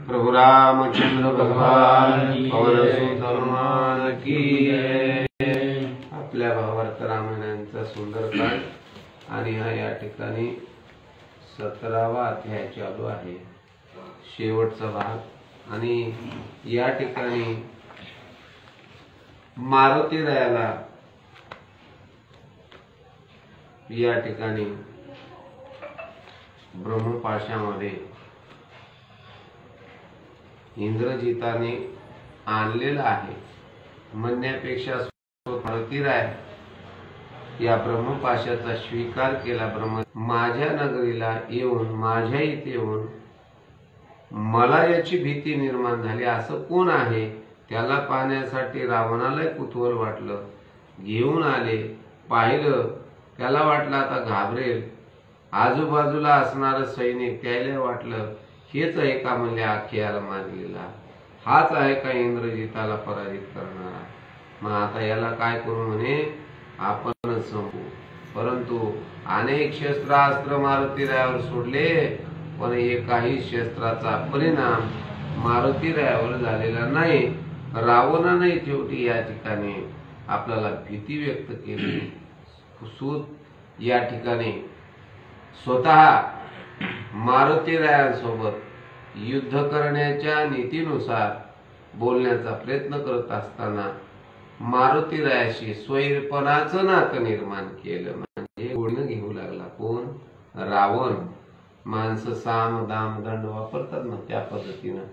प्रभु रामचंद्र भगवान पवन सुत हनुमान की जय। आपल्या भावार्थ रामायणाचा सुंदर कांड आणि हा या ठिकाणी 17वा अध्याय चालू आहे, शेवटचा भाग। आणि या ठिकाणी मारुती रायाला या ठिकाणी ब्रह्मपाशामध्ये इंद्रजिताने आणलेला आहे म्हणण्यापेक्षा मारुती राय या ब्रह्मपाशाचा स्वीकार केला। माझ्या नगरीला येऊन, माझ्या इथे येऊन मला याची भीती निर्माण झाली, असं कोण आहे? त्याला पाहण्यासाठी रावणाला कुतूहल वाटलं, घेऊन आले, पाहिलं, त्याला वाटलं आता घाबरेल। आजूबाजूला असणारं सैनिक त्याला वाटलं हेच आहे का म्हणजे आख्याला मारलेला, हाच आहे का इंद्रजिताला पराजित करणारा, मग आता याला काय करू म्हणे, आपणच संपू। परंतु अनेक शस्त्रास्त्र मारुती रायावर सोडले, पण एकाही शस्त्राचा परिणाम मारुती रायावर झालेला नाही। रावणाने शेवटी या ठिकाणी आपल्याला भीती व्यक्त केली। सूत या ठिकाणी स्वतः मारुती रायांसोबत युद्ध करण्याच्या नीतीनुसार बोलण्याचा प्रयत्न करत असताना मारुती रायाशी स्वैरपणाचं नातं निर्माण केलं, म्हणजे गुण घेऊ लागला। कोण? रावण। माणसं साम दाम दंड वापरतात ना, त्या पद्धतीनं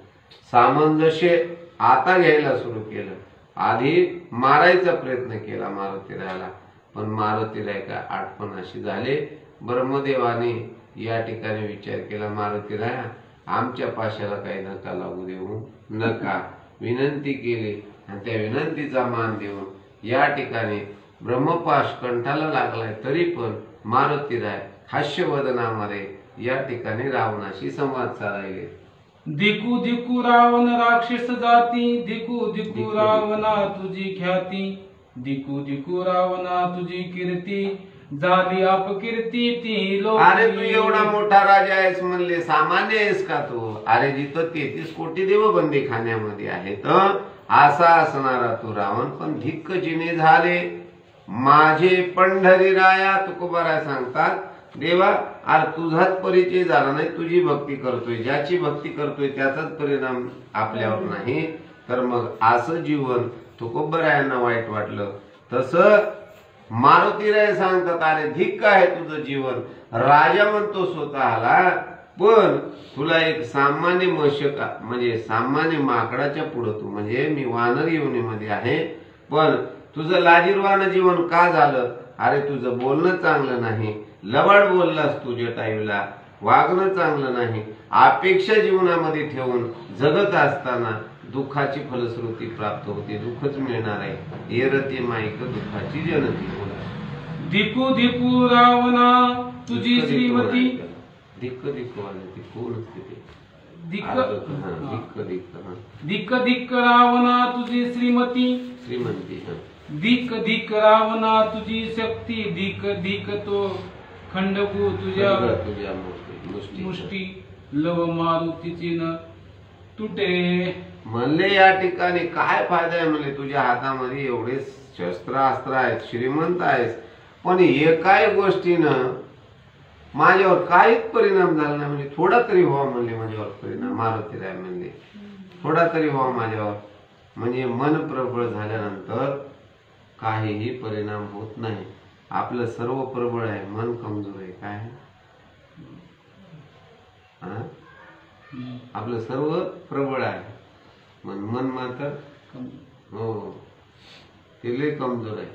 सामंजस्य आता घ्यायला सुरू केलं। आधी मारायचा प्रयत्न केला मारुती रायाला, पण मारुती राय काय आठवणाशी झाले। ब्रह्मदेवाने या ठिकाणी विचार केला, मारुती राया आमच्या पाशाला काही नका लागू देऊ नका, विनंती केली आणि त्या विनंतीचा मान देऊन या ठिकाणी ब्रह्मपाश कंठाला लागलाय, तरी पण मारुती राय हास्यवदनामध्ये या ठिकाणी रावणाशी संवाद साधायले। दिकू दिकू रावण राक्षस जाती, दिकू दिकू रावणा तुझी ख्याती, दिकू दिकू रावणा तुझी कीर्ती, झाली अपकीर्ती ती लोक। अरे तू एवढा मोठा राजा आहेस म्हणले, सामान्य आहेस का तू? अरे जिथं 33 कोटी देव बंदी खाण्यामध्ये आहेत असा असणारा तू रावण, पण धिक्क जिने झाले माझे पंढरी राया। तुकोबाराय सांगतात, देवा अरे तुझाच परिचय झाला नाही, तुझी भक्ती करतोय, ज्याची भक्ती करतोय त्याचाच परिणाम आपल्यावर नाही, तर मग असं जीवन तुकोबारायांना वाईट वाटलं। तसं मारुती राय सांगतात, अरे धिक्क आहे तुझं जीवन। राजा म्हणतो स्वतःला, पण तुला एक सामान्य मशक म्हणजे सामान्य माकडाच्या पुढं तू, म्हणजे मी वानर योनीमध्ये आहे, पण तुझं लाजिरवाणं जीवन का झालं? अरे तुझं बोलणं चांगलं नाही, लबाड बोललास तू जटायूला, वागणं चांगलं नाही, अपेक्षा जीवनामध्ये ठेवून जगत असताना दुःखाची फलश्रुती प्राप्त होते, दुःखच मिळणार आहे। येरती माईक दुःखाची जनती बोला। दिकू दिकू रावणा तुझी श्रीमती, दिक्क दिक्क वाले दिक्क दिक्क दिक्क दिक्क दिक्क दिक्क रावणा तुझी श्रीमती, श्रीमंती दिक्क दिक्क रावणा तुझी शक्ती, दिक्क दिक्क तो खंडकू तुझ्या मुष्टी, लव मारुतीची न तुटे। म्हणले या ठिकाणी काय फायदा आहे म्हणले, तुझ्या हातामध्ये एवढे शस्त्रास्त्र आहेत, श्रीमंत आहेस, पण एकाही गोष्टीनं माझ्यावर काहीच परिणाम झाला नाही, म्हणजे थोडा तरी व्हावा म्हणले माझ्यावर परिणाम। मारुती राय म्हणले थोडा तरी व्हावा माझ्यावर, म्हणजे मन प्रबळ झाल्यानंतर काहीही परिणाम होत नाही। आपलं सर्व प्रबळ आहे, मन कमजोर आहे। काय आपलं सर्व प्रबळ आहे, मन मात्र हो ते लय कमजोर आहे।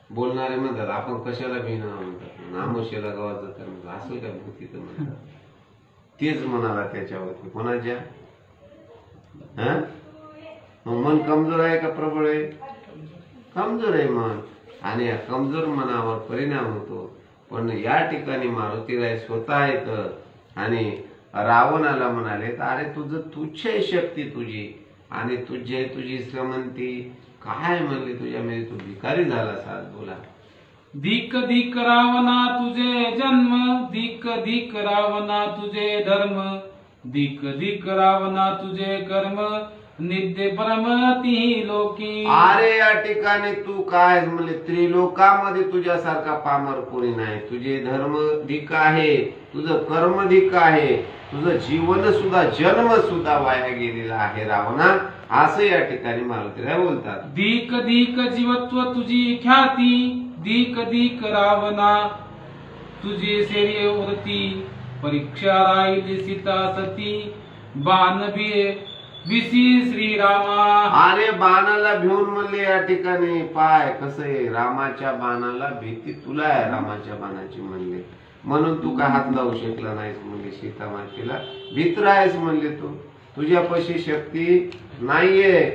बोलणारे म्हणतात आपण कशाला भिना म्हणतात, नामोशेला गावाचं तर असं काय भूतीचं म्हणतात, तेच म्हणाला त्याच्यावरती कोणाच्या मन कमजोर आहे का प्रबळ आहे? कमजोर आहे मन, आणि या कमजोर मनावर परिणाम होतो। पण या ठिकाणी मारुती राय स्वतः आहेत आणि रावणाला म्हणाले, अरे तुझं तुच्छ शक्ती तुझी आणि तुझी श्रीमंती काय म्हणले, तुझ्या मध्ये तू भिकारी झाला साथ बोला। दिक्क दिक्क रावणा तुझे जन्म, दिक्क दिक्क रावणा तुझे धर्म, दिक दिक रावणा तुझे कर्म नित्य परमती लोकी. अरे या ठिकाणी तू काय म्हणले त्रिलोकामध्ये तुझ्यासारखा पामर कोणी नाही. तुझे धर्म धिक आहे, तुझं कर्म धिक आहे, तुझं जीवन सुद्धा जन्म सुद्धा वाया गेलेला आहे रावणा, असं या ठिकाणी मारुतीराय बोलतात. दिक दिक जीवत्व तुझी ख्याती, दिक दिक रावणा तुझी शर्यवृत्ती. परीक्षा राहिली सीता सती, बाण विसी श्रीरामा. अरे बाणाला भिवून म्हणले या ठिकाणी पाय कसं आहे, रामाच्या बाणाला भीती तुला आहे, रामाच्या बाणाची म्हणले, म्हणून तू काय हात लावू शकला नाहीस म्हणले सीता मातेला. भीतर आहेस म्हणले तू, तुझ्यापाशी शक्ती नाहीये,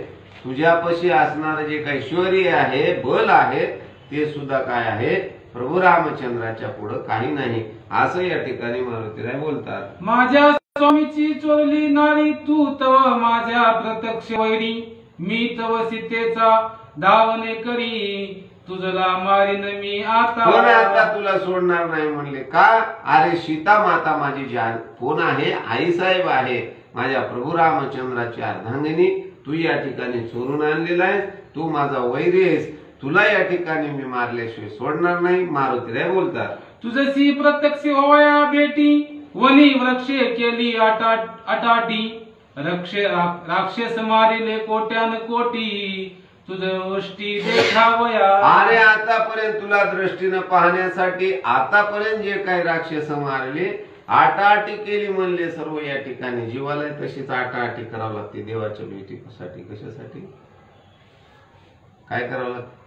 तुझ्यापाशी असणार जे काही शौर्य आहे, बल आहे, ते सुद्धा काय आहे प्रभू रामचंद्राच्या पुढे काही नाही, असं या ठिकाणी मारुतीराय बोलतात. माझ्या स्वामीची चोरली नारी तू तव माझ्या प्रत्यक्ष वैरी. मी तव सीतेचा धावणे करी, तुझला मारीन मी आता. कोण आता तुला सोडणार नाही म्हणले का. अरे सीता माता माझी जान कोण आहे, आई साहेब आहे, माझ्या प्रभू रामचंद्राची अर्धांगिनी. तू या ठिकाणी चोरून आणलेला आहेस, तू माझा वैरी आहेस, तुला या ठिकाणी मी मारल्याशिवाय सोडणार नाही, मारुतीराय बोलतात. तुझशी प्रत्यक्ष होया भेटी, वनी वृक्षे केली अटाटी. राक्षस मारिले कोट्यान कोटी, तुझ गोष्टी देखावया. अरे आतापर्यंत तुला दृष्टीनं पाहण्यासाठी आतापर्यंत जे काही राक्षस मारले, आटाआटी केली म्हणले सर्व या ठिकाणी. जीवाला तशीच आटाआटी करावं लागते देवाच्या भेटीसाठी. कशासाठी काय करावं लागतं,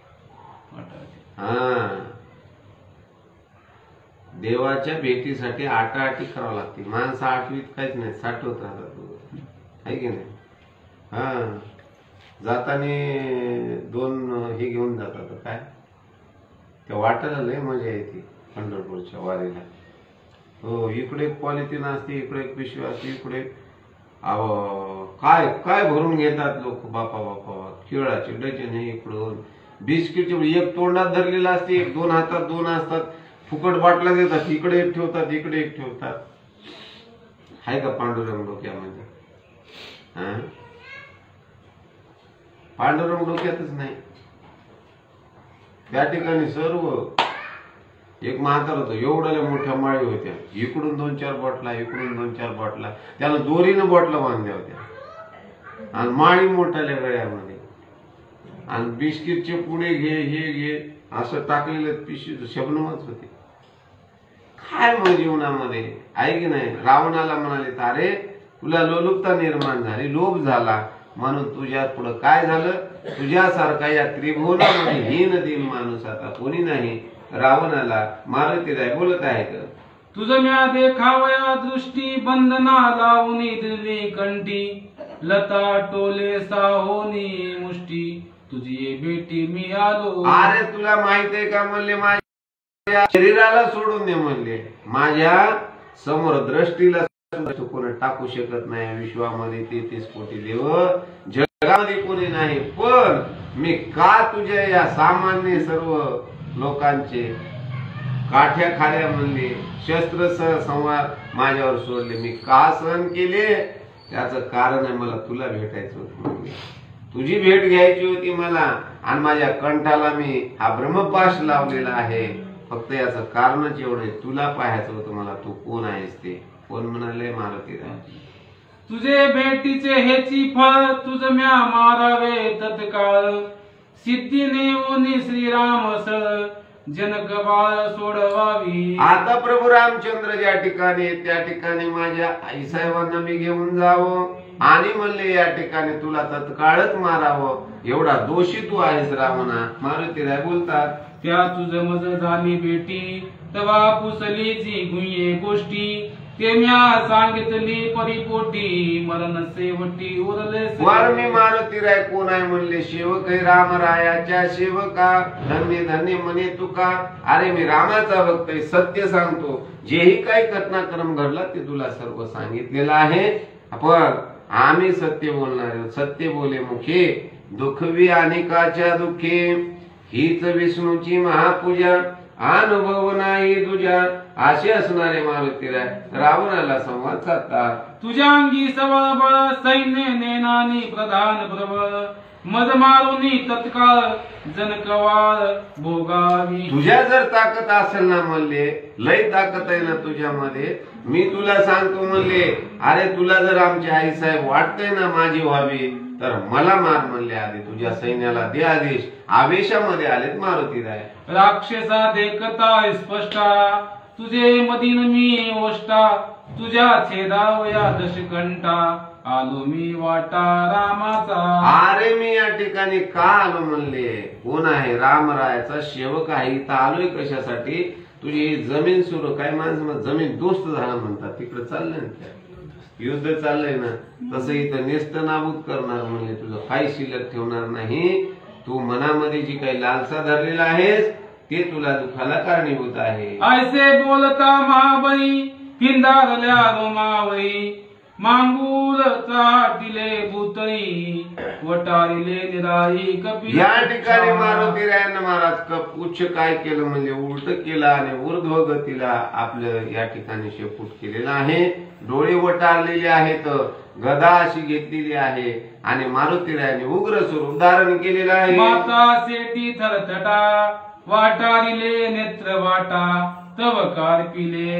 देवाच्या भेटीसाठी आटाआटी करावं लागते. माणसं आठवीत काहीच नाही, साठवत राहतात, आहे की नाही. जाताना दोन हे घेऊन जातात, काय त्या वाटायला लय मजा येते पंढरपूरच्या वारीला. हो, इकडे एक पॉलिथिन असते, इकडे एक पिशवी असते, इकडे काय काय भरून घेतात लोक, बापा बापा. केळाचे डझन हे इकडून, बिस्किटचे एक तोंडात धरलेला असते, एक दोन हातात दोन असतात, फुकट बाटला देतात, इकडे एक ठेवतात, इकडे एक ठेवतात. आहे का पांडुरंग डोक्यामध्ये? पांडुरंग डोक्यातच नाही. त्या ठिकाणी सर्व एक म्हातार होतं, एवढ्या मोठ्या माळी होत्या, इकडून 2-4 बॉटला, इकडून 2-4 बॉटला, त्याला दोरीनं बॉटला बांधल्या होत्या, आणि माळी मोठ्याल्या गळ्यामध्ये, आणि बिस्किटचे पुढे घे हे घे असं टाकलेलं पिशवी शबनमच होते. काय मग जीवनामध्ये, आहे की नाही. रावणाला म्हणाले, अरे तुला लोलुपता निर्माण झाली, लोभ झाला, म्हणून तुझ्या पुढे काय झालं, तुझ्यासारखा या त्रिभुवनामध्ये हीन दिन माणूस आता कोणी नाही. रावणाला मारुतीराय बोलत आहेत, तुझ म्या देखावया दृष्टी, बंधना लावून दिली कंठी. लता टोले साहोनी मुष्टी, तुझी भेटी मी आलो. अरे तुला माहित आहे का म्हणले, माझ्या शरीराला सोडून दे म्हणले, माझ्या समोर दृष्टीला कोणी टाकू शकत नाही. विश्वामध्ये 33 कोटी देव, जगामध्ये कोणी नाही, पण मी का तुझ्या या सामान्य सर्व लोकांचे काठ्या खाऱ्या म्हणले, शस्त्र संवार माझ्यावर सोडले, मी का सहन केले, त्याचं कारण आहे मला तुला भेटायचं होतं म्हणले. तुझी भेट घ्यायची होती मला, आणि माझ्या कंठाला मी हा ब्रह्मपाश लावलेला आहे. फक्त याचं कारणच एवढं, तुला पाहायचं होतं मला, तू कोण आहेस ते. कोण म्हणाले, मारुतीराय. तुझे भेटीचे हेची फळ, तुझ म्या मारावे तत्काळ. सिद्धीने ओनी श्रीराम सळ, जनक बाळ सोडवावी. आता प्रभू रामचंद्र ज्या ठिकाणी त्या ठिकाणी माझ्या आई साहेबांना मी घेऊन जावं, आणि म्हणले या ठिकाणी तुला तत्काळच मारावं, एवढा दोषी तू आहेस रावणा. मारुतीराय बोलतात, त्या तुझ मज झाली भेटी, तवा पुसली जी गुये गोष्टी. ते म्या सांगितली परिपोटी, मरण सेवटी उरले. मी मारुतीराय कोण आहे म्हणले, सेवक आहे रामरायाच्या सेवका, धन्य धन्य म्हणे तुका. अरे मी रामाचा भक्त आहे, सत्य सांगतो, जेही काही घटनाक्रम घडला ते तुला सर्व सांगितलेलं आहे. पण आम्ही सत्य बोलणार, सत्य बोले मुखे, दुःखवी अनेकाच्या दुःखे. हीच विष्णूची महापूजा, अनुभव नाही तुझ्या असे असणारे मारुतीराय रावणाला संवाद साधतात. तुझ्या अंगी सबळ बळ सैन्य नेनानी प्रधान प्रबळ मज मारुनी तत्काळ जनकवाळ भोगावी. तुझ्या जर ताकद असेल ना म्हणले, लय ताकद आहे ना तुझ्यामध्ये, मी तुला सांगतो म्हणले, अरे तुला जर आमचे आई साहेब वाटतंय ना माझी व्हावी तर मला मार म्हणले, आधी तुझ्या सैन्याला दे आदेश. आवेशामध्ये आलेत मारुतीराय. राक्षसा देखता स्पष्टा तुझे मदीन मी ओष्टा तुझ्या छेदावया दशकंठा आलो मी वाटा रामाचा. अरे मी या ठिकाणी का आलो म्हणले, कोण आहे रामरायाचा सेवक आहे. इथं आलोय कशासाठी, तुझी जमीन सुरू काय माणसं जमीन दोस्त झाला म्हणतात, तिकडे चाललंय ना युद्ध चाललंय ना, तसं इथं नेस्त नाबूद करणार म्हणले, तुझं काही शिल्लक ठेवणार नाही. तू मनामध्ये जी काही लालसा धरलेला आहेस ते तुला दुखाला कारणीभूत आहे. ऐसे बोलता महाबळी पिंधारल्या रोमावळी मांगूल चाटिले भूतळी वटारिले निराई कपी. या ठिकाणी मारुतीरायांना महाराज कप उच्च काय केलं म्हणजे उलट केलं आणि ऊर्ध्व गतीला आपलं या ठिकाणी शेपूट केलेलं आहे. डोळे वटारलेले आहेत, गदा अशी घेतलेली आहे आणि मारुतीरायांनी उग्र स्वरूप धारण केलेलं आहे. माता सेटी थरथटा वाटारिले नेत्र वाटा तव कार्पिले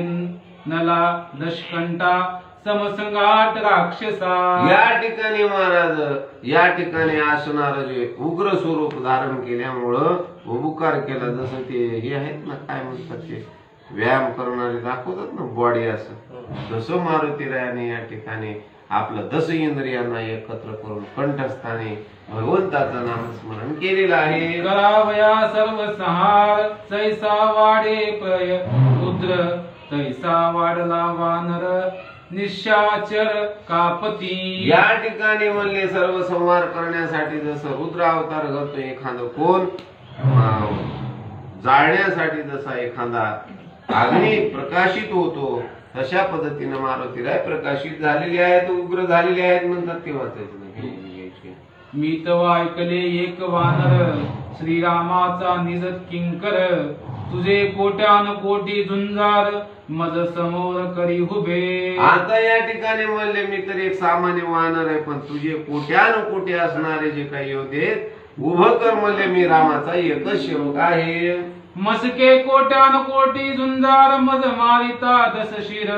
नला दशकंठा समसंगाट राक्षसा. या ठिकाणी महाराज या ठिकाणी असणार जे उग्र स्वरूप धारण केल्यामुळं उपकार केला, जसं ते हे आहेत ना काय म्हणतात ते व्यायाम करणारे दाखवतात ना बॉडी, असं जसं मारुतीरायाने या ठिकाणी आपलं 10 इंद्रियांना एकत्र करून कंठस्थानी भगवंताचं नामस्मरण केलेलं आहे. करावया सर्व संहार तैसा वाडे प्रय रुद्र तैसा वाढला वानर निशाचर कापती. या ठिकाणी म्हणले सर्व संहार करण्यासाठी जसं रुद्र अवतार करतो एखादं कोण जाळण्यासाठी, जसा एखादा अग्नी प्रकाशित होतो तशा पद्धतीने मारुतीराय प्रकाशित झालेले आहेत, उग्र झालेले आहेत म्हणतात. तेव्हा मी तवा ऐकले एक वानर श्रीरामाचा निज किंकर तुझे कोट्यान कोटी झुंजार मज समोर करी उभे. आता या ठिकाणी म्हणले मी तर एक सामान्य वानर आहे, पण तुझे कोट्यान कोटी असणारे जे काही योद्धे उभं कर म्हणले, मी रामाचा एकच सेवक आहे. मस्के कोट्यान कोटी झुंजार मज मारिता दस शिर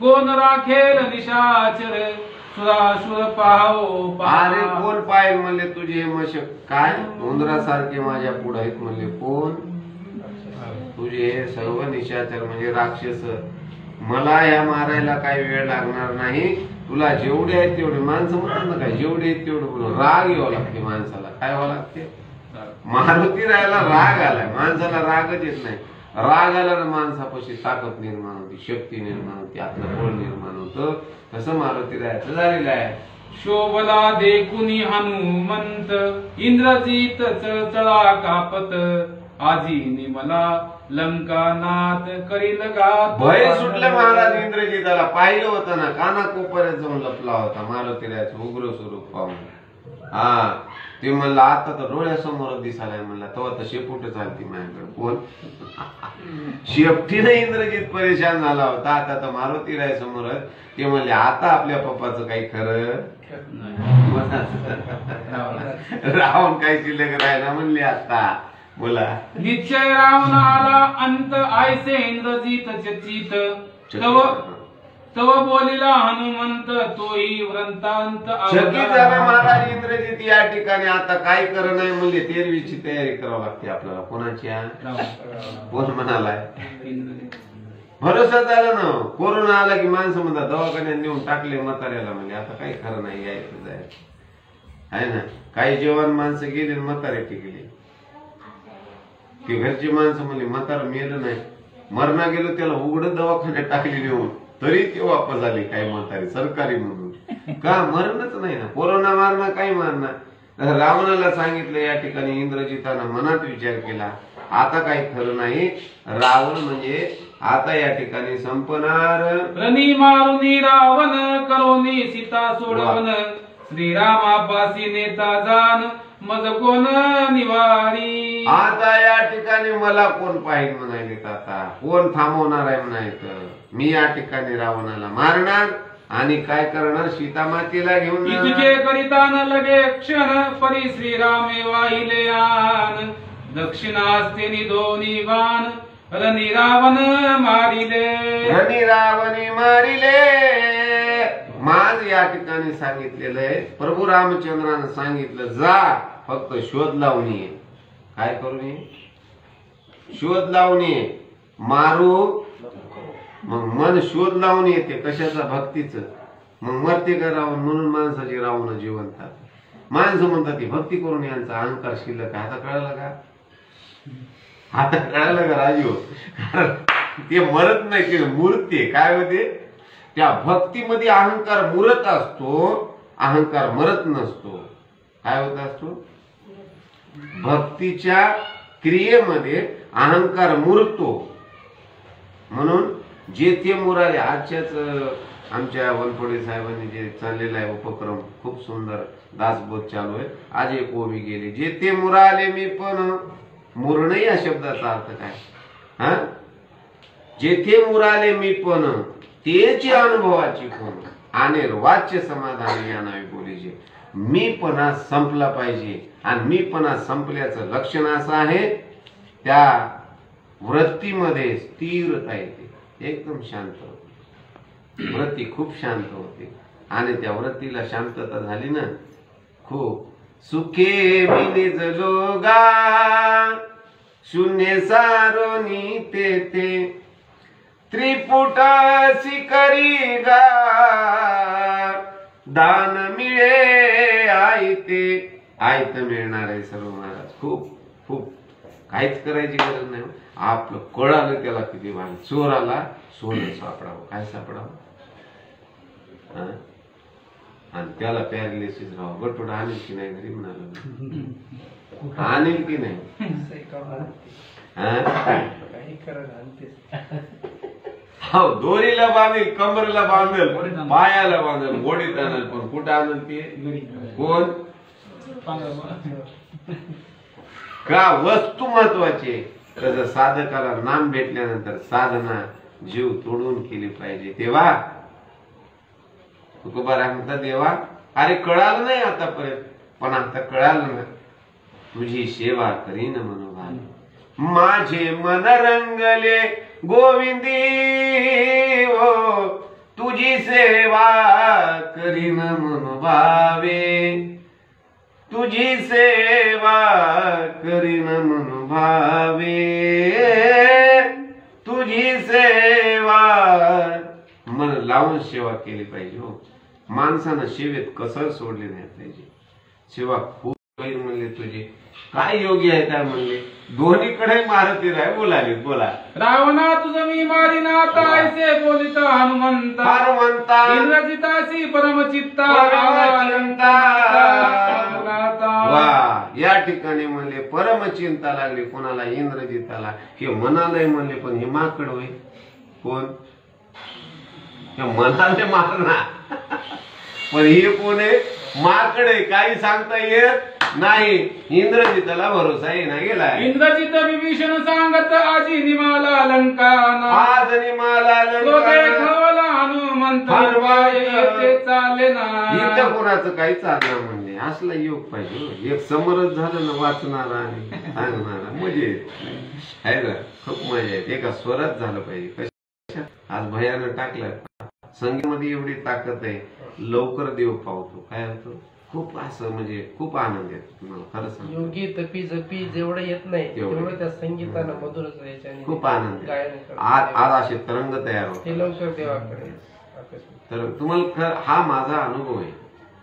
कोण राखेल निशाचर सुरासुर पाहावो. अरे कोण पाहिल म्हणले तुझे मशक काय उंदरासारखे माझ्या पुढे आहेत म्हणले, कोण तुझे सर्व निशाचर म्हणजे राक्षस. मला या मारायला काही वेळ लागणार नाही, तुला जेवढे आहेत तेवढे माणसं म्हणतात ना काय जेवढे आहेत तेवढे बोलून राग यावं लागते माणसाला. काय व्हावं लागते, मारुतीरायाला राग आलाय, माणसाला रागच येत नाही. राग आला ना माणसापाशी ताकद निर्माण होती, शक्ती निर्माण होती, आपलं बळ निर्माण होतं. तसं मारुतीरायाचं झालेलं आहे. शोभला देखुनी हनुमंत इंद्रजित चळचळा कापत आजी निमला लंकानाथ करील गात. भय सुटलं महाराज इंद्रजिताला, पाहिलं होतं ना काना कोपऱ्यात जाऊन लपला होता मारुतीरायाचं उग्र स्वरूप पाहून. हा ते म्हणलं आता तर डोळ्यासमोर दिसायला म्हणला, तेव्हा तर शेपूट चालती माझ्याकडे. कोण शेपटीने इंद्रजित परेशान झाला होता, आता तर मारुतीराय समोरच. ते म्हणले आता आपल्या पप्पाचं काही खरं रावण काही शिल्लक राहिला म्हणले. आता बोला निश्चय रावण आला अंत आयसे इंद्रजित चचित तव बोलिला हनुमंत तोही वृंतांत. चकित झाला महाराज इंद्रजित या ठिकाणी. आता काय कर नाही म्हणले, 13वीची तयारी करावी लागते आपल्याला. कोणाची कोण म्हणालाय, भरोसा झाला ना. कोरोना आला की माणसं म्हणतात दवाखान्यात नेऊन टाकले म्हाताऱ्याला, म्हणजे आता काही खरं नाही यायचं जायचं आहे ना. काही जवान माणसं गेली म्हातारे टिकले, ती घरची माणसं म्हणली म्हातारा मेलं नाही, मरणा गेलो त्याला उघड दवाखान्यात टाकली नेऊन, तरी ते वापस आले काही म्हातारे सरकारी म्हणून. का मरणच नाही ना, कोरोना मारणं काही मारणं. रावणाला सांगितलं या ठिकाणी इंद्रजितानं मनात विचार केला आता काही खरं नाही, रावण म्हणजे आता या ठिकाणी संपणार. रणी मारुनी रावण करोनी सीता सोडवन श्रीरामापासी नेता जान मज कोण निवारी. आता या ठिकाणी मला कोण पाहिजे म्हणाले, आता कोण थांबवणार आहे म्हणायचं. मी या ठिकाणी रावणाला मारणार आणि काय करणार, सीतामातेला घेऊन की तुझे करिता न लगे क्षण परी श्रीरामे वाहिले आन. दक्षिणास्ते दोन्ही बाण रणी रावण मारिले. रणी रावणी मारिले. माझ या ठिकाणी सांगितलेलं आहे, प्रभू रामचंद्रानं सांगितलं जा फक्त शोध लावून ये. काय करून ये, शोध लावून ये. मारू मग मन शोध लावून येते कशाचा, भक्तीचं. मग मरते का रावण, म्हणून माणसाची रावण जिवंत. माणसं म्हणतात ती भक्ती करून यांचा अहंकार शिल्लक. आता कळलं का, आता कळलं का राजू. ते मरत नाही, ते मूर्ती काय होते, त्या भक्तीमध्ये अहंकार मुरत असतो, अहंकार मरत नसतो. काय होत असतो, भक्तीच्या क्रियेमध्ये अहंकार मुरतो. म्हणून जे ते मुराले, आजच्याच आमच्या वनफोडे साहेबांनी जे चाललेला आहे उपक्रम खूप सुंदर दासबोध चालू आहे. आज एक ओवी गेली, जे ते मुराले मी पण. मुरण या शब्दाचा अर्थ काय, हा, जेथे मुराले मी पण तेची अनुभवाची कोण. आणि वाच्य समाधान या नावे बोलीचे. मीपणा संपला पाहिजे. आणि मीपणा संपल्याचं लक्षण असं आहे, त्या वृत्तीमध्ये स्थिरता येते, एकदम शांत होते. वृत्ती खूप शांत होते. आणि त्या वृत्तीला शांतता झाली ना, खूप सुखे मिलिजलो गा शून्य सारोनी ते त्रिपुट शिकरी गा दान मिळे आयते. आयत मिळणार आहे सर्व महाराज. खूप खूप काहीच करायची गरज नाही. आपलं कळालं त्याला किती भान. चोराला सोनं सापडावं, काय सापडावं, आणि त्याला पॅरालिसिस राहावं. गटोडा आणील की नाही घरी म्हणाल, आणील की नाही. हो, दोरीला बांधेल, कमरेला बांधेल, पायाला बांधेल, गोडीत आणेल. पण कुठं आणेल ते कोण, का वस्तू महत्वाची. तसं साधकाला नाम भेटल्यानंतर साधना जीव तोडून केली पाहिजे. तेव्हा तुकोबारा म्हणता, देवा अरे कळालं नाही आतापर्यंत, पण आता कळालं ना, तुझी सेवा करीन मनोभावे. माझे मन रंगले गोविंदी ओ, तुझी सेवा करीन मनोभावे. तुझी सेवा करीन मनोभावे. तुझी सेवा मन लावून सेवा केली पाहिजे. हो, माणसानं सेवेत कसर सोडले नाही पाहिजे. सेवा खूप म्हणले तुझे काय योग्य आहे काय म्हणले, दोन्हीकडे मारुती राय बोलाली. बोला, रावणा तुझं मी मारीन आता ऐसे बोलित हनुमंता. हनुमंता इंद्रजितासी परमचित्ता. वा, या ठिकाणी म्हणले परमचिंता लागली कोणाला, इंद्रजिताला. हे मनालय म्हणले, पण हे माकड होय कोण, हे मनाले मारणार. पण हे कोण आहे, माकड आहे. काही सांगता येत नाही. इंद्रजिताला भरोसा येईना गेला. इंद्रजित विभीषण सांगत आजी निमाला लंकाना. आज निमाला लंकाना हनुमंत येते चाले ना. इथं कोणाचं काही चालणार म्हणले. असला योग पाहिजे. एक समरच झालं ना, वाचणारा आणि सांगणारा मजा येते. आहे ना, खूप मजा येते. एका स्वरात झालं पाहिजे. आज भयानं टाकलं. संगीमध्ये एवढी ताकद आहे, लवकर देव पावतो. काय होतं, खूप असं म्हणजे खूप आनंद येतो. तुम्हाला खरं सांग, योगी तपी जपी जेवढं येत नाही तेवढं त्या संगीतानं मधुरच यायच्या. खूप आनंद. आज असे तरंग तयार होते. हे लवकर देवाकडे. तर तुम्हाला हा माझा अनुभव आहे.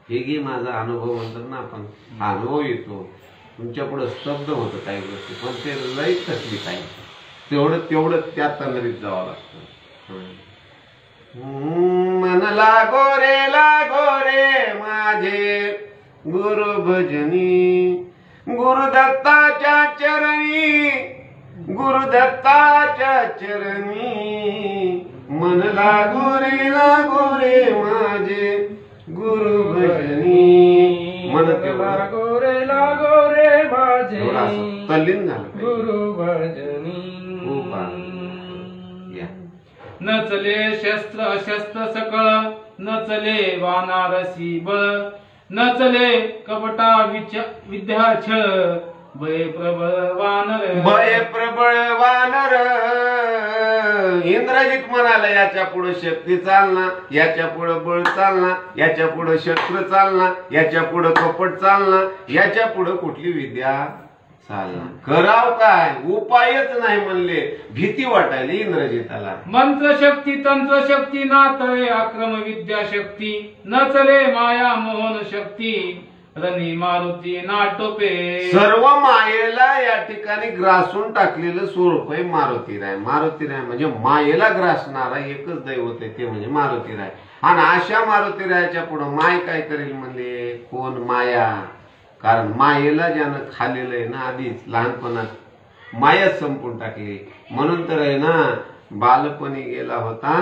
हे घे माझा अनुभव म्हणतात ना आपण, हा अनुभव येतो. तुमच्या पुढे स्तब्ध होतं काही गोष्टी, पण ते लईच कसली काही तेवढं त्या तंगरीत जावं लागतं. मन लागो रे माझे गुरु भजनी. गुरुदत्ताच्या चरणी, गुरुदत्ताच्या चरणी. मन लागो रे माझे गुरु भजनी. मन लागो रे लागो तल्लीन झालं पाहिजे. गुरु भजनी खूप आनंद. या. न चले शस्त्र अशस्त्र सकळ, न चले वानारसी बळ, न चले कपटा विद्या छळ, भय प्रबळ वानर. भय प्रबळ वानर. इंद्रजित म्हणाला याच्या पुढे शक्ती चालना, याच्या पुढे बळ चालना, याच्या पुढे शस्त्र चालना, याच्या पुढे कपट चालना, याच्या पुढे कुठली विद्या चालना. कराव काय उपायच नाही म्हणले. भीती वाटायली इंद्रजिताला. मंत्र शक्ती तंत्र शक्ती ना तळे आक्रम विद्या शक्ती, न चले माया मोहन शक्ती, रणी मारुती नाटोपे. सर्व मायेला या ठिकाणी ग्रासून टाकलेलं स्वरूप आहे मारुतीराय. मारुतीराय म्हणजे मायेला ग्रासणारा एकच दैवत आहे, ते म्हणजे मारुतीराय. आणि अशा मारुतीरायाच्या पुढे माय काय करेल म्हणले. कोण माया. कारण मायेला ज्यानं खाल्लेलं आहे ना आधीच लहानपणात मायाच संपून टाकली. म्हणून तर आहे ना बालपणी गेला होता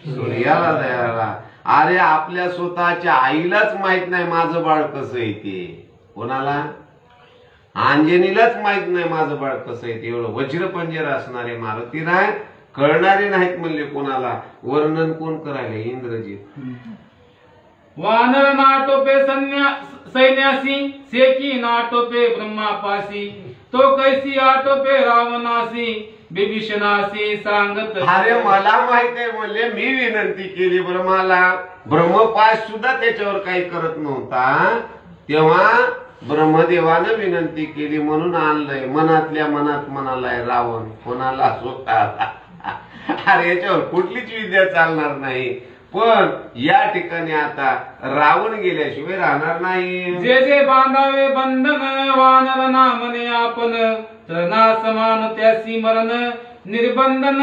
सूर्याला दयाला. अरे आपल्या स्वतःच्या आईलाच माहित नाही माझं बाळ कसं येते. कोणाला. अंजनीलाच माहित नाही माझं बाळ कसं येते. एवढं वज्रपंजर असणारे मारुतीराय कळणारे नाहीत म्हणले कोणाला. वर्णन कोण करायले. इंद्रजित. वानर नाटोपे सैन्यासी, सेकी नाटोपे ब्रह्मापासी, तो कैसी आटोपे रावणासी, बिभीषणासी सांगत. अरे मला माहित आहे म्हणले. मी विनंती केली ब्रह्माला. ब्रह्मपाश सुद्धा त्याच्यावर काही करत नव्हता. तेव्हा ब्रह्मदेवानं विनंती केली म्हणून आणलंय. मनातल्या मनात म्हणालाय रावण. कोणाला स्वतःला. अरे याच्यावर कुठलीच विद्या चालणार नाही. पण या ठिकाणी आता रावण गेल्याशिवाय राहणार नाही. जे जे बांधावे बंधन, वानर नामने आपण, तना समान त्यासी मरण, निर्बंधन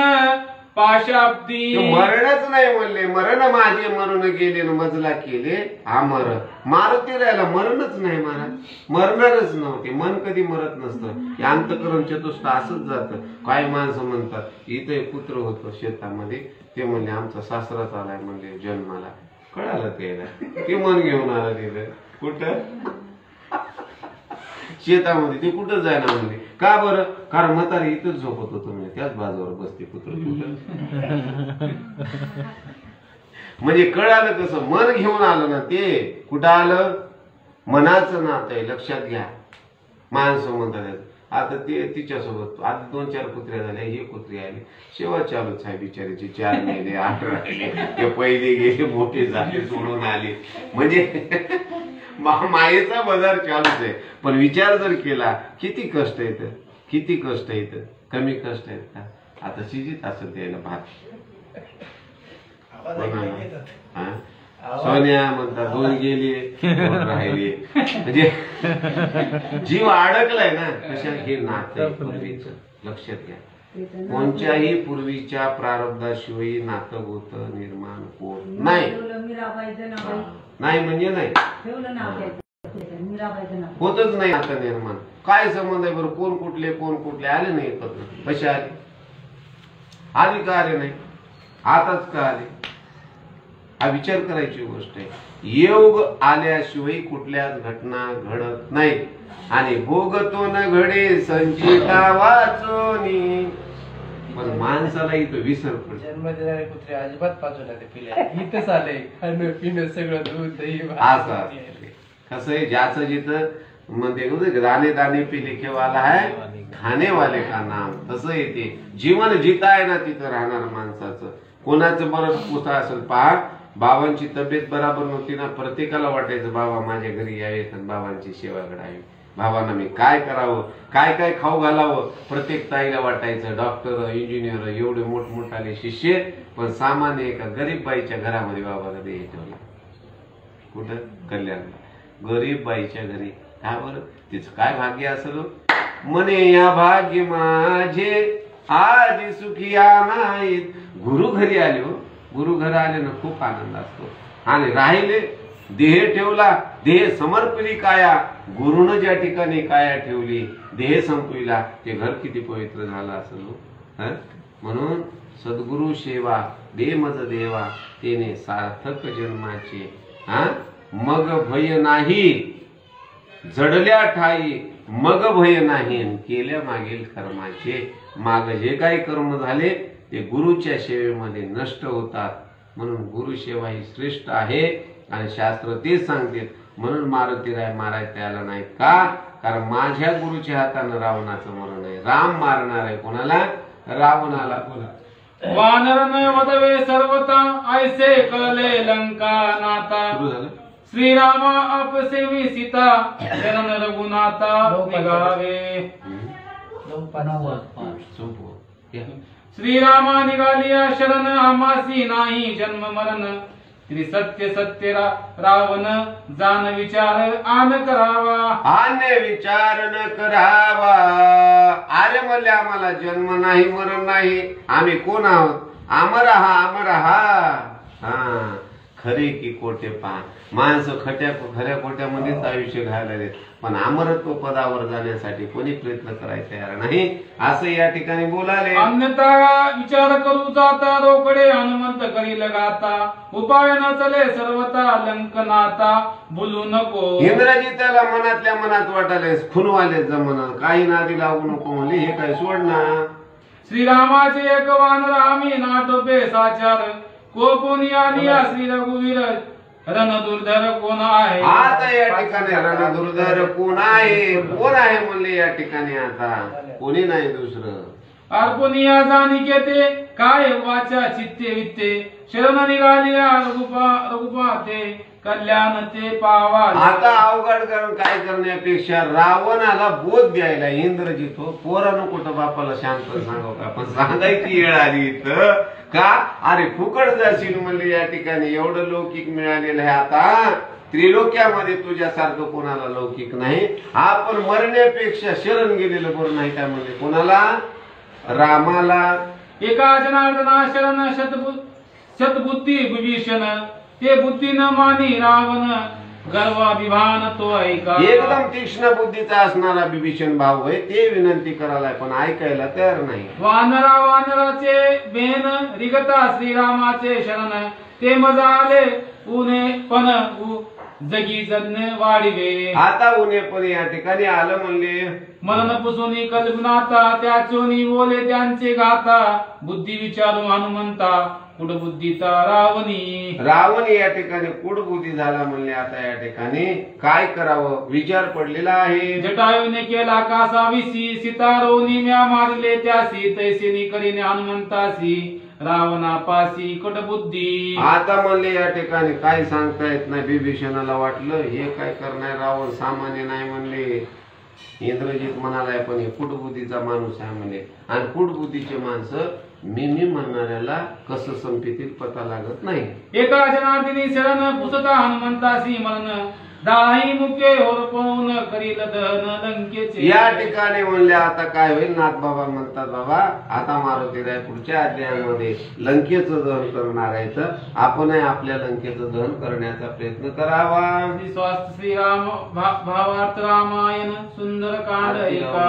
पाशाब्दी. मरणच नाही म्हणले. मरण माझे मरण गेले मजला केले अमर. मारुती राहायला मरणच नाही महाराज. मरणारच नव्हते. मन कधी मरत नसतं. अंतकरण चतुष्ट असंच जातं. काही माणसं म्हणतात इथे पुत्र होतं शेतामध्ये, ते म्हणले आमचा सासराच आलाय म्हणले जन्माला. कळालं ते मन घेऊन आलं तिथं. कुठं शेतामध्ये. ते कुठं जायना म्हणले. का बरं. कारण म्हातारी इथंच झोपत होतो म्हणजे त्याच बाजूवर बसते पुत्र. म्हणजे कळालं कसं. मन घेऊन आलं ना ते. कुठं आलं. मनाचं नातं आहे. लक्षात घ्या. माणसं म्हणतात आता ते तिच्यासोबत आता 2-4 कुत्र्या झाल्या. ही कुत्री आली. शेवा चालूच आहे बिचारीची. 4 महिने 8 राहिले. ते पहिले गेले मोठे झाले सोडून आले. म्हणजे मायेचा बाजार चालूच आहे. पण विचार जर केला किती कष्ट येत. किती कष्ट येत. कमी कष्ट आहेत का. आता शिजित असं द्यायला भात. सोन्या म्हणतात 2 गेले 2 राहिले. म्हणजे जीव अडकलाय ना कशा. हे नातं पूर्वीच लक्षात घ्या. कोणत्याही पूर्वीच्या प्रारब्धाशिवाय नातं होतं निर्माण होत नाही. नाही म्हणजे नाही होतच नाही नातं निर्माण. काय संबंध आहे बरं. कोण कुठले आले नाही एकत्र. कसे आले. आधी का आले नाही. आताच का आले. हा विचार करायची गोष्ट आहे. योग आल्याशिवाय कुठल्याच घटना घडत नाही. आणि भोगतो न घडे संचिता वाचोनी. पण माणसाला इथं विसर पडतो. जन्म देणारे कुत्रे अजिबात बाजूला ते पिल्या. इथंच आले खाणं पिणं सगळं दूध दही असं कसं आहे. ज्याचं जिथं म्हणते दाने दाने पे लिखे वाला है खाने वाले का नाम. तसं येते. जीवन जिथं आहे ना तिथं राहणार माणसाचं. कोणाचं बरं पुता असेल पहा. बाबांची तब्येत बराबर नव्हती ना. प्रत्येकाला वाटायचं बाबा माझ्या घरी यावेत आणि बाबांची सेवा करावी. बाबांना मी काय करावं. काय काय खाऊ घालावं. प्रत्येक ताईला वाटायचं. डॉक्टर इंजिनियर एवढे मोठमोठाले शिष्य. पण सामान्य एका गरीब बाईच्या घरामध्ये बाबाला देह ठेवला. कुठं कल्याणला. गरीब बाईच्या घरी. का बरं. तिचं काय भाग्य असेल. म्हणे या भाग्य माझे आधी सुखिया नाहीत. गुरु घरी आले हो. गुरु घर आले ना खूप आनंद असतो. आणि राहिले देह ठेवला. देह समर्पली काया. गुरुनं ज्या ठिकाणी काया ठेवली देह संपविला ते घर किती पवित्र झालं असेल. म्हणून सद्गुरु सेवा दे मज देवा तेने सार्थक जन्माचे. मग भय नाही जडल्या ठाई मग भय नाही केल्या मागील कर्माचे. माग जे काही कर्म झाले ते गुरुच्या सेवेमध्ये नष्ट होतात. म्हणून गुरुसेवा ही श्रेष्ठ आहे आणि शास्त्र तेच सांगते. म्हणून मारुतीराय मारायला त्याला नाहीत का? कारण माझ्या गुरुच्या हातानं रावणाचं मरण आहे. राम मारणार आहे कोणाला? रावणाला. बोला. वानर न वदवे सर्वता ऐसे कळले लंका नाता. श्रीरामा आपसेवी सीता जनन रघुनाथा निघावे. श्रीरामा निघालिया शरण आमासी नाही जन्म मरण. त्रिसत्य सत्य रावण जान विचार आन करावा. आन विचार न करावा. अरे म्हणले आम्हाला जन्म नाही मरण नाही. आम्ही कोण आहोत? अमर हा अमर हा. खरे की कोटे पहा. माणसं खऱ्या कोट्यामध्येच आयुष्य घालवले पण अमरत्व पदावर जाण्यासाठी कोणी प्रयत्न करायला तयार नाही असं या ठिकाणी बोलाले. अन्यथा विचार करू जाता रोकडे हनुमंत करील गाता. उपाय न चले सर्वता लंकनाता बोलू नको. इंद्रजिताला मनातल्या मनात वाटाले खुनवाले जमन काही नादी लागू नको म्हणले. हे काय सोडणार. श्रीरामाचे एक वानर आम्ही नाटोपे साचार. कोणी आलिया श्री रघुवीर रणदुर्धर कोण आहे. आता या ठिकाणी रणदुर्धर कोण आहे? कोण आहे म्हणले या ठिकाणी. आता कोणी नाही दुसरं. अर्पुनिया जाणिकेते काय वाचा चित्ते वित्ते. शरण निघालिया रघुपाते कल्याण ते पावा. आता अवघड करून काय करण्यापेक्षा रावणाला बोध द्यायला इंद्रजित हो पोरानं कुठं बापाला शांत सांगावं का? पण सांगायची वेळ आली इथं का? अरे फुकट जाशील म्हणले या ठिकाणी. एवढं लौकिक मिळालेलं आहे. आता त्रिलोक्यामध्ये तुझ्यासारखं कोणाला लौकिक नाही. आपण मरण्यापेक्षा शरण गेलेलं बरं नाही काय म्हणले कोणाला? रामाला. एका जनार्दना शरण शतबुद्धी विभीषण. ते बुद्धी न मानी रावण गर्वाभिमान तो ऐका. एकदम तीक्ष्ण बुद्धीचा असणारा विभीषण भाऊ आहे. ते विनंती करायला पण ऐकायला तयार नाही. वानराचे बेन रिगता श्रीरामाचे शरण. ते मजा आले उने पण जगी जगणे वाढवे. आता उने पण या ठिकाणी आलं म्हणले. मरण पुसुनी कल्पनाता त्या चोनी बोले त्यांचे गाता. बुद्धी विचारू हनुमंता कुडबुद्धीचा रावणी. रावण या ठिकाणी कुडबुद्धी झाला म्हणले. आता या ठिकाणी काय करावं विचार पडलेला आहे. जटायूने केला कासा विसी. सीतारोनी म्या मारले त्यासी. तैसेनी करीने हनुमंतासी रावणापासी कुटबुद्धी. आता म्हणले या ठिकाणी काय सांगता येत नाही. विभीषणाला वाटलं हे काय करणार रावण सामान्य नाही म्हणले. इंद्रजित म्हणालाय पण हे कुटबुद्धीचा माणूस आहे म्हणले. आणि कुटबुद्धीचे माणसं मी म्हणणाऱ्याला कसं संपतील पता लागत नाही. एका जनार्दिनी शरण पुसता हनुमंतासी मरण. दाही मुके होरपवून करील दहन लंकेचे. या ठिकाणी म्हणले आता काय होईल. नाथ बाबा म्हणतात बाबा आता मारुतीराय पुढच्या अध्यायामध्ये लंकेचं दहन करणार आहे. तर आपणही आपल्या लंकेचं दहन करण्याचा प्रयत्न करावा. स्वास्थ श्रीराम भावार्थ रामायण सुंदर कांड एका.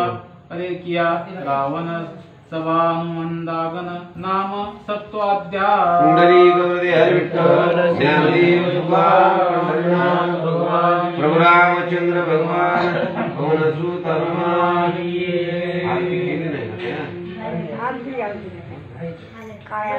अरे किया रावण सवानुमंदागन नाम सप्तोऽध्याय. कुंडली गौरी हरि विठ्ठल ज्ञानदेव तुकाराम प्रभु रामचंद्र भगवान पवन सुत हनुमान. आरती केली नाही काय